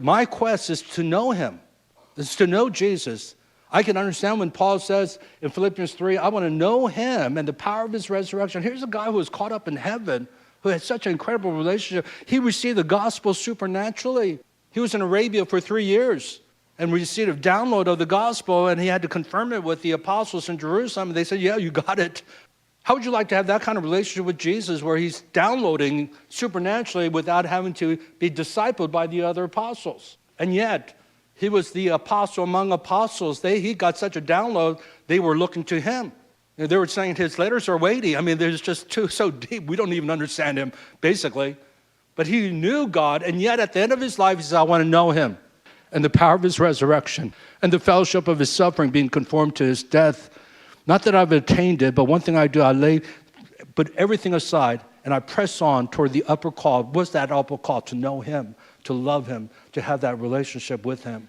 My quest is to know him. It's to know Jesus. I can understand when Paul says in Philippians 3, I want to know him and the power of his resurrection. Here's a guy who was caught up in heaven, who had such an incredible relationship. He received the gospel supernaturally. He was in Arabia for 3 years and received a download of the gospel, and he had to confirm it with the apostles in Jerusalem. And they said, yeah, you got it. How would you like to have that kind of relationship with Jesus where he's downloading supernaturally without having to be discipled by the other apostles? And yet, he was the apostle among apostles. He got such a download, they were looking to him. They were saying his letters are weighty. I mean, they're just so deep. We don't even understand him, basically. But he knew God, and yet at the end of his life, he said, I want to know him and the power of his resurrection and the fellowship of his suffering, being conformed to his death. Not that I've attained it, but one thing I do, put everything aside, and I press on toward the upper call. What's that upper call? To know him, to love him, to have that relationship with him.